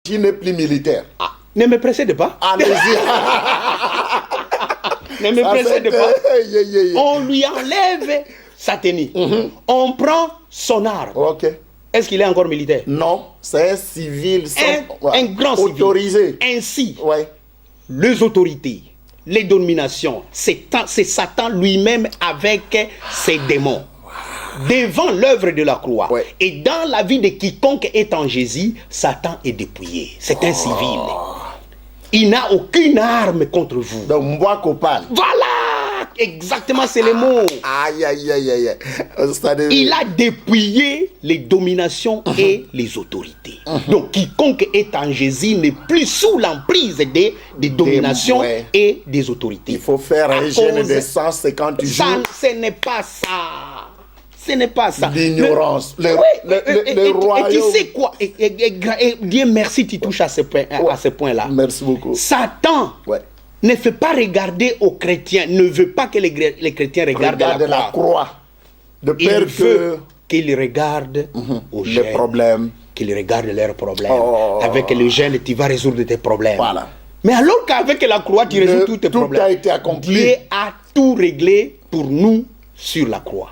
Qui n'est plus militaire. Ah, ne me précède pas. Allez-y. Ne me précède pas. On lui enlève sa tenue. On prend son arme. Ok. Est-ce qu'il est encore militaire? Non, c'est un civil. Un grand civil. Autorisé. Ainsi, Ouais. les autorités, les dominations, c'est Satan lui-même avec ses démons. Devant l'œuvre de la croix. Ouais. Et dans la vie de quiconque est en Jésus, Satan est dépouillé. C'est un civil. Il n'a aucune arme contre vous. Donc, moi, copain. Voilà! Exactement, c'est le mot. Aïe, aïe, aïe, aïe. Il a dépouillé les dominations et les autorités. Donc, quiconque est en Jésus n'est plus sous l'emprise des dominations et des autorités. Il faut faire un jeûne de 150 jours. Ce n'est pas ça. Ce n'est pas ça. L'ignorance. Le royaume. Et tu sais quoi? Et Dieu merci, tu touches à ce point-là. Merci beaucoup. Satan ne fait pas regarder aux chrétiens, ne veut pas que les chrétiens regardent la croix. De peur qu'ils regardent aux les problèmes. Qu'ils regardent leurs problèmes. Avec le jeûne, tu vas résoudre tes problèmes. Voilà. Mais alors qu'avec la croix, tu résous tous tes problèmes. Tout a été accompli. Dieu a tout réglé pour nous sur la croix.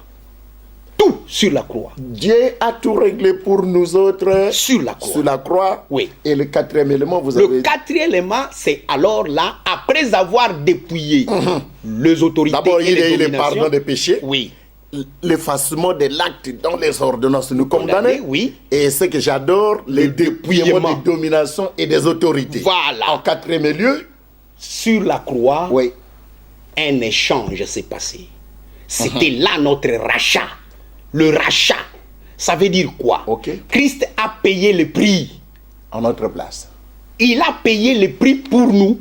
Tout sur la croix. Dieu a tout réglé pour nous autres sur la croix. Sur la croix. Oui. Et le quatrième élément, vous avez... Le quatrième élément, c'est alors là, après avoir dépouillé les autorités d'abord, et les dominations. D'abord, il y a le pardon des péchés. Oui. L'effacement de l'acte dans les ordonnances nous condamner. Oui. Et ce que j'adore, le dépouillement des dominations et des autorités. Voilà. En quatrième lieu, sur la croix, un échange s'est passé. C'était là notre rachat. Le rachat, ça veut dire quoi? Christ a payé le prix. En notre place. Il a payé le prix pour nous.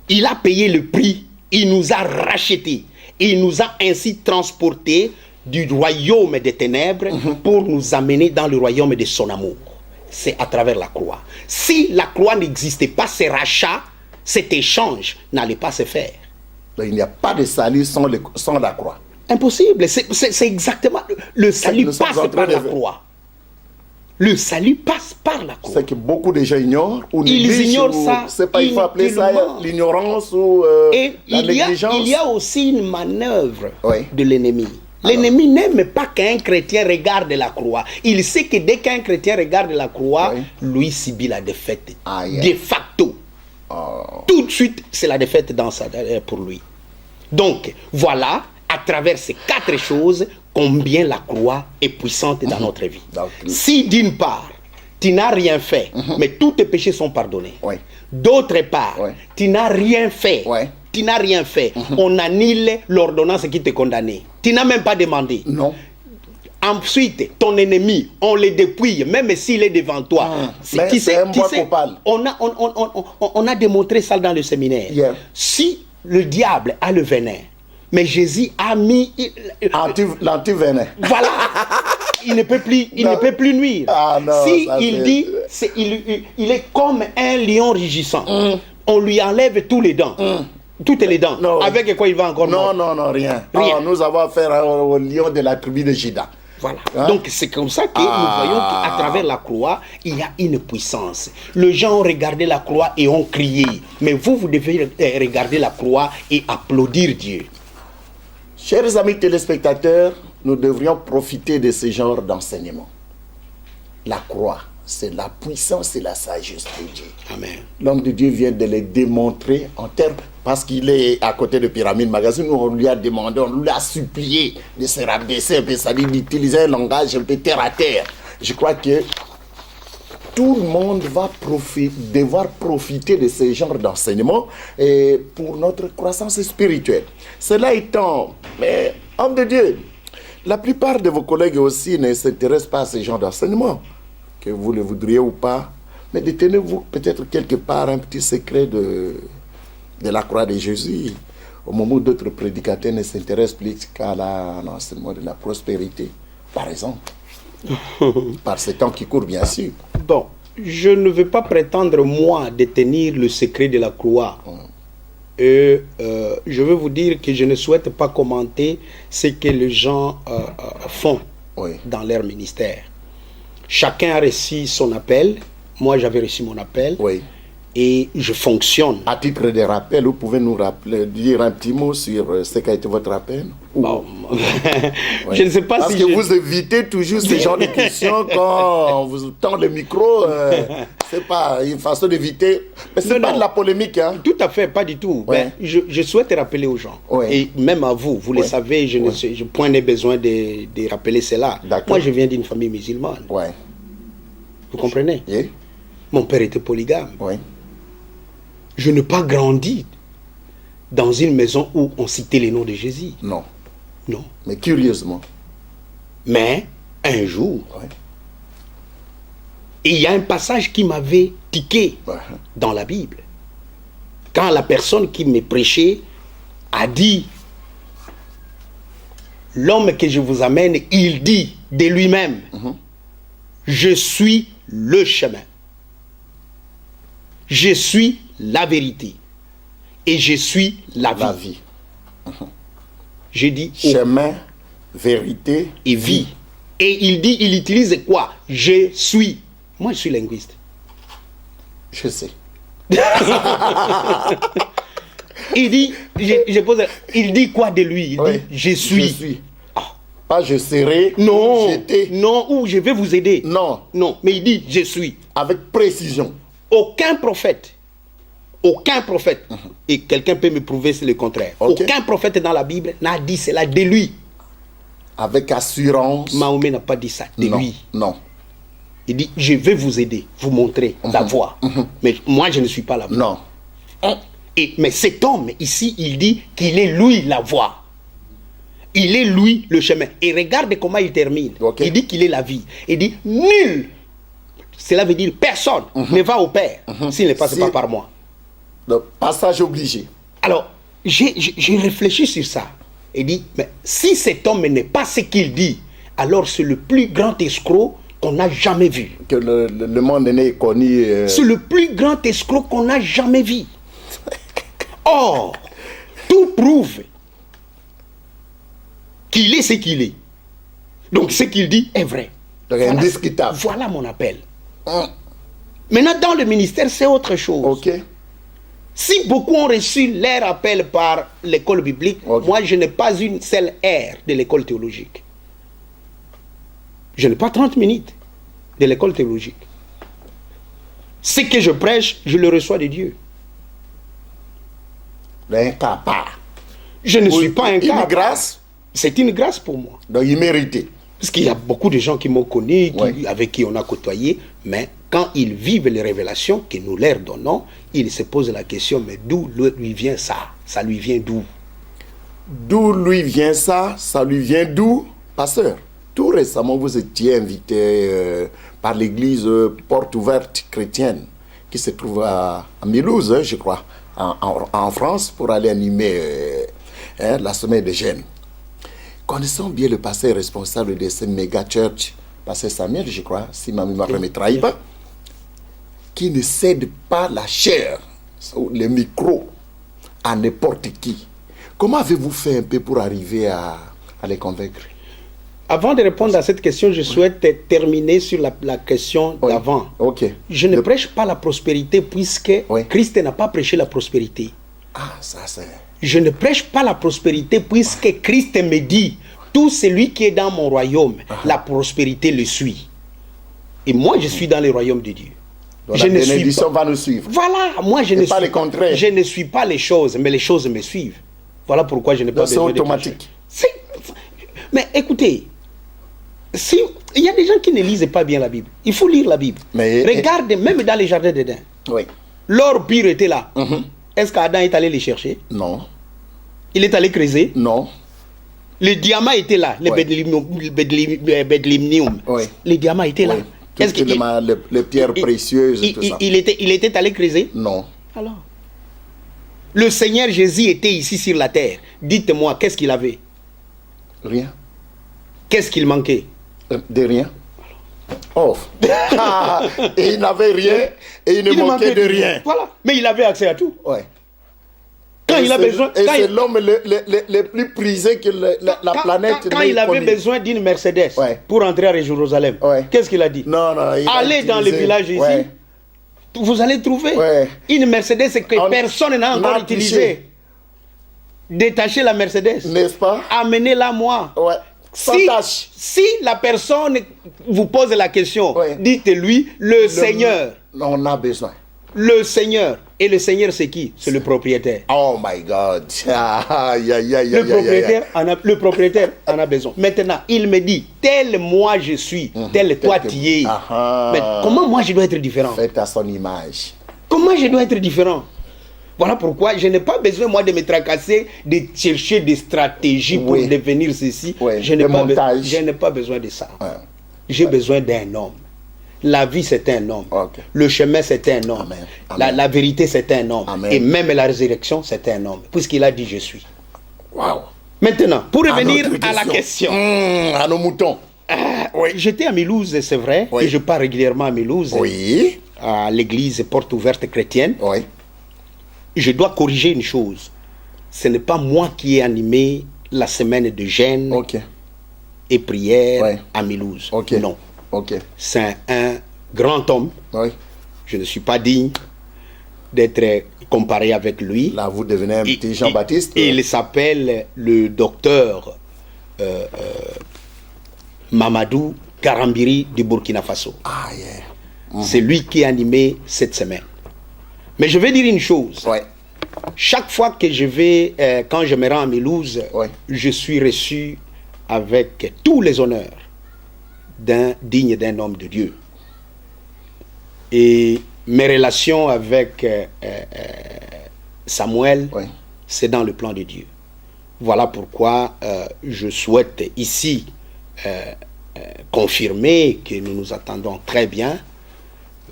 Il a payé le prix. Il nous a rachetés. Il nous a ainsi transportés du royaume des ténèbres pour nous amener dans le royaume de son amour. C'est à travers la croix. Si la croix n'existait pas, ce rachat, cet échange n'allait pas se faire. Donc, il n'y a pas de salut sans la croix. Impossible. C'est exactement... Le salut passe par la croix. Le salut passe par la croix. C'est que beaucoup de gens ignorent. Ou ils ignorent ça. C'est pas, il faut appeler ça l'ignorance ou la négligence. Il y a aussi une manœuvre de l'ennemi. L'ennemi n'aime pas qu'un chrétien regarde la croix. Il sait que dès qu'un chrétien regarde la croix, lui subit la défaite. De facto. Tout de suite, c'est la défaite pour lui. Donc, voilà, à travers ces quatre choses, combien la croix est puissante dans notre vie. Si d'une part, tu n'as rien fait, mais tous tes péchés sont pardonnés. D'autre part, tu n'as rien fait. Tu n'as rien fait. On annule l'ordonnance qui te condamnait. Tu n'as même pas demandé. Non. Ensuite, ton ennemi, on le dépouille, même s'il est devant toi. On a démontré ça dans le séminaire. Si le diable a le venin, mais Jésus a mis l'antivenin. Voilà. Il ne peut plus nuire. Si il dit, il est comme un lion rugissant. On lui enlève tous les dents. Toutes les dents. Non. Avec quoi il va encore mordre? Non, rien. Nous avons affaire au lion de la tribu de Juda. Voilà. Donc c'est comme ça que nous voyons qu'à travers la croix, il y a une puissance. Les gens ont regardé la croix et ont crié. Mais vous devez regarder la croix et applaudir Dieu. Chers amis téléspectateurs, nous devrions profiter de ce genre d'enseignement. La croix, c'est la puissance et la sagesse de Dieu. Amen. L'homme de Dieu vient de les démontrer en termes, parce qu'il est à côté de Pyramide Magazine, où on lui a demandé, on lui a supplié de se rabaisser un peu, c'est-à-dire d'utiliser un langage un peu terre à terre. Je crois que tout le monde va devoir profiter de ce genre d'enseignement pour notre croissance spirituelle. Cela étant, mais homme de Dieu, la plupart de vos collègues aussi ne s'intéressent pas à ce genre d'enseignement, que vous le voudriez ou pas, mais détenez-vous peut-être quelque part un petit secret de la croix de Jésus, au moment où d'autres prédicateurs ne s'intéressent plus qu'à l'enseignement de la prospérité, par exemple. Par ce temps qui court, bien sûr. Bon, je ne veux pas prétendre, moi, détenir le secret de la croix. Et je veux vous dire que je ne souhaite pas commenter ce que les gens font dans leur ministère. Chacun a reçu son appel. moi j'avais reçu mon appel. Oui. Et je fonctionne. À titre de rappel, vous pouvez nous rappeler, dire un petit mot sur ce qu'a été votre appel? Bon, oui. Je ne sais pas Parce que vous évitez toujours ce genre de questions quand on vous tend le micro. C'est pas une façon d'éviter. Mais c'est pas de la polémique. Hein. Tout à fait, pas du tout. Ouais. Mais je souhaite rappeler aux gens. Ouais. Et même à vous, vous le savez, je point n'ai besoin de rappeler cela. Moi, je viens d'une famille musulmane. Ouais. Vous comprenez? Oui. Mon père était polygame. Oui. Je n'ai pas grandi dans une maison où on citait les noms de Jésus. Non. Non. Mais curieusement. Mais un jour, ouais. Et il y a un passage qui m'avait tiqué dans la Bible. Quand la personne qui me prêchait a dit, l'homme que je vous amène, il dit de lui-même, je suis le chemin. Je suis la vérité. Et je suis la vie. La vie. J'ai dit chemin, vérité et vie. Et il utilise quoi? Je suis. Moi, je suis linguiste. Je sais. Il dit, il dit quoi de lui? Il dit, je suis. Je suis. Pas je serai. Non. J'étais. Non, ou je vais vous aider. Non. Non, mais il dit, je suis. Avec précision. Aucun prophète, et quelqu'un peut me prouver c'est le contraire, aucun prophète dans la Bible n'a dit cela de lui. Avec assurance. Mahomet n'a pas dit ça de lui. Non. Il dit, je vais vous aider, vous montrer la voie. Mais moi, je ne suis pas la voie. Non. Mais cet homme, ici, il dit qu'il est lui la voie. Il est lui le chemin. Et regarde comment il termine. Il dit qu'il est la vie. Il dit, nul. Cela veut dire personne ne va au Père s'il ne passe pas par moi. Le passage obligé. Alors, j'ai réfléchi sur ça. Et dit, mais si cet homme n'est pas ce qu'il dit, alors c'est le plus grand escroc qu'on n'a jamais vu. Que le monde n'est connu. C'est le plus grand escroc qu'on n'a jamais vu. Or, tout prouve qu'il est ce qu'il est. Donc ce qu'il dit est vrai. Donc indiscutable. Voilà mon appel. Maintenant, dans le ministère, c'est autre chose. Ok. Si beaucoup ont reçu leur appel par l'école biblique, moi, je n'ai pas une seule heure de l'école théologique. Je n'ai pas 30 minutes de l'école théologique. Ce que je prêche, je le reçois de Dieu. Un cas part. Je ne suis pas un cas. Une grâce. C'est une grâce pour moi. Donc il méritait. Parce qu'il y a beaucoup de gens qui m'ont connu, avec qui on a côtoyé, mais quand ils vivent les révélations que nous leur donnons, ils se posent la question, mais d'où lui vient ça? Ça lui vient d'où? D'où lui vient ça? Ça lui vient d'où? Pasteur, tout récemment, vous étiez invité par l'église Porte Ouverte Chrétienne, qui se trouve à Mulhouse, je crois, en France, pour aller animer la semaine de Gênes. Connaissons bien le pasteur responsable de ce méga church, pasteur Samuel, je crois, si ma mémoire ne me trahit pas, qui ne cède pas la chair, le micro, à n'importe qui. Comment avez-vous fait un peu pour arriver à les convaincre? Avant de répondre à cette question, je souhaite terminer sur la question d'avant. Je ne prêche pas la prospérité puisque Christ n'a pas prêché la prospérité. Ah, ça c'est... Je ne prêche pas la prospérité puisque Christ me dit, tout celui qui est dans mon royaume, la prospérité le suit. Et moi, je suis dans le royaume de Dieu. Donc la bénédiction va nous suivre. Voilà, moi je ne pas suis le contraire. Je ne suis pas les choses, mais les choses me suivent. Voilà pourquoi je n'ai pas besoin de... C'est automatique. Mais écoutez, il y a des gens qui ne lisent pas bien la Bible. Il faut lire la Bible. Regardez, même dans les jardins d'Éden. L'or pur était là. Est-ce qu'Adam est allé les chercher? Non. Il est allé creuser? Non. Le diamant était là, le bédlimnium. Le diamant était là. Est-ce que les pierres précieuses et tout ça. Il était allé creuser? Non. Alors, le Seigneur Jésus était ici sur la terre. Dites-moi, qu'est-ce qu'il avait? Rien. Qu'est-ce qu'il manquait? De rien. Oh. Et il n'avait rien et il ne manquait de rien. Voilà. Mais il avait accès à tout. Quand il a besoin. Et c'est l'homme le plus prisé que la planète. Quand il avait besoin d'une Mercedes pour entrer à Jérusalem, qu'est-ce qu'il a dit? Non, allez dans le village ici, Vous allez trouver une Mercedes que personne n'a encore utilisée. Détachez la Mercedes. N'est-ce pas? Amenez-la moi. Ouais. Si la personne vous pose la question, dites-lui le Seigneur. On a besoin. Le Seigneur. Et le Seigneur, c'est qui? C'est le propriétaire. Oh my God. Le propriétaire en a besoin. Maintenant, il me dit, tel moi je suis, tel toi tu es. Mais comment moi je dois être différent? Fait à son image. Comment je dois être différent? Voilà pourquoi je n'ai pas besoin, moi, de me tracasser, de chercher des stratégies pour devenir ceci. Je n'ai pas besoin de ça. J'ai besoin d'un homme. La vie, c'est un homme. Le chemin, c'est un homme. La vérité, c'est un homme. Et même la résurrection, c'est un homme. Puisqu'il a dit, je suis. Wow. Maintenant, pour revenir à la question. À nos moutons. J'étais à Mulhouse, c'est vrai. Et je pars régulièrement à Mulhouse. À l'église Porte Ouverte Chrétienne. Je dois corriger une chose. Ce n'est pas moi qui ai animé la semaine de jeûne et prière à Mulhouse. Non. C'est un grand homme. Je ne suis pas digne d'être comparé avec lui. Là, vous devenez un petit Jean-Baptiste. Il s'appelle le docteur Mamadou Karambiri du Burkina Faso. C'est lui qui a animé cette semaine. Mais je vais dire une chose. Chaque fois que je vais, quand je me rends à Mulhouse, je suis reçu avec tous les honneurs digne d'un homme de Dieu. Et mes relations avec Samuel, c'est dans le plan de Dieu. Voilà pourquoi je souhaite ici confirmer que nous nous attendons très bien.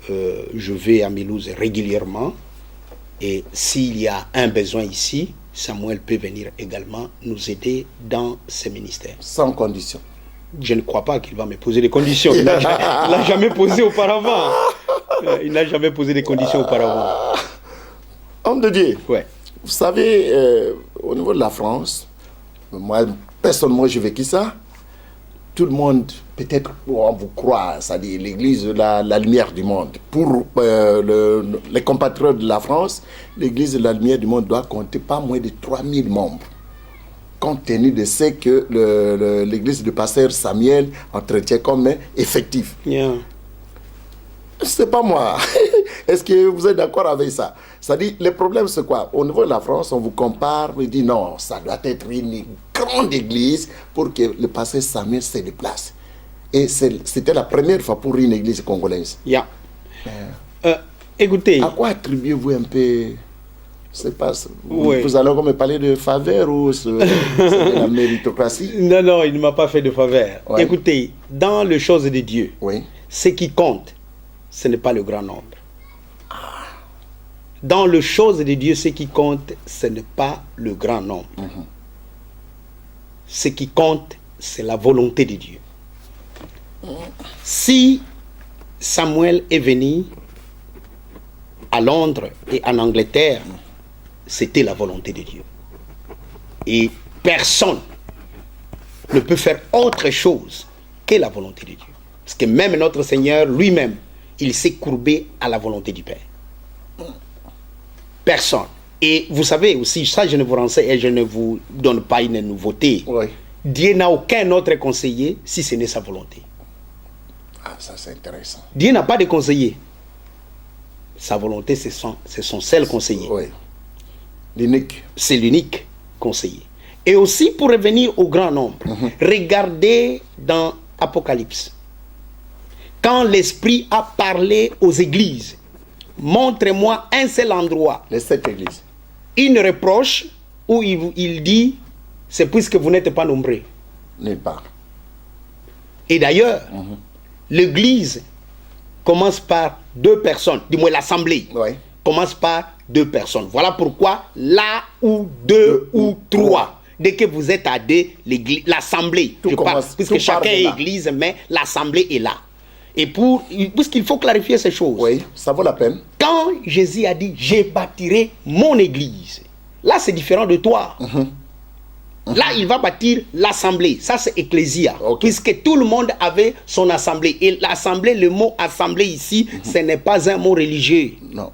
Je vais à Mulhouse régulièrement. Et s'il y a un besoin ici, Samuel peut venir également nous aider dans ce ministère. Sans condition. Je ne crois pas qu'il va me poser des conditions. Il n'a jamais posé auparavant. Il n'a jamais posé des conditions auparavant. Homme de Dieu. Vous savez, au niveau de la France, moi, personnellement, j'ai vécu ça. Tout le monde, peut-être, on vous croit, c'est-à-dire l'Église, la lumière du monde. Pour les compatriotes de la France, l'Église de la lumière du monde doit compter pas moins de 3000 membres. Compte tenu de ce que l'Église de pasteur Samuel entretient comme effectif. C'est pas moi. Est-ce que vous êtes d'accord avec ça? C'est-à-dire, le problème, c'est quoi? Au niveau de la France, on vous compare, on dit non, ça doit être une grande église pour que le pasteur Samuel se déplace. Et c'était la première fois pour une église congolaise. Écoutez. À quoi attribuez-vous un peu? C'est pas, vous allez encore me parler de faveur ou de la méritocratie? Non, il ne m'a pas fait de faveur. Écoutez, dans les choses de Dieu, ce qui compte, ce n'est pas le grand nombre. Dans les choses de Dieu, ce qui compte, ce n'est pas le grand nombre. Ce qui compte, c'est la volonté de Dieu. Si Samuel est venu à Londres et en Angleterre, c'était la volonté de Dieu. Et personne ne peut faire autre chose que la volonté de Dieu. Parce que même notre Seigneur lui-même, il s'est courbé à la volonté du Père. Personne. Et vous savez aussi, ça je ne vous renseigne et je ne vous donne pas une nouveauté. Dieu n'a aucun autre conseiller si ce n'est sa volonté. Ah, ça c'est intéressant. Dieu n'a pas de conseiller. Sa volonté, c'est son seul conseiller. L'unique. C'est l'unique conseiller. Et aussi pour revenir au grand nombre, regardez dans Apocalypse. Quand l'Esprit a parlé aux églises, montrez-moi un seul endroit. Les 7 églises. Une reproche où il dit, c'est puisque vous n'êtes pas nombreux. Nulle part. Et d'ailleurs, l'église commence par 2 personnes, du moins l'assemblée commence par 2 personnes. Voilà pourquoi là où 2 ou 3, dès que vous êtes à 2, l'assemblée, puisque chacun est église, mais l'assemblée est là. Et puisqu'il faut clarifier ces choses. Ça vaut la peine. Quand Jésus a dit, je bâtirai mon église, là c'est différent de toi. Là, il va bâtir l'assemblée. Ça, c'est ecclésia. Puisque tout le monde avait son assemblée. Et l'assemblée, le mot assemblée ici, ce n'est pas un mot religieux. Non.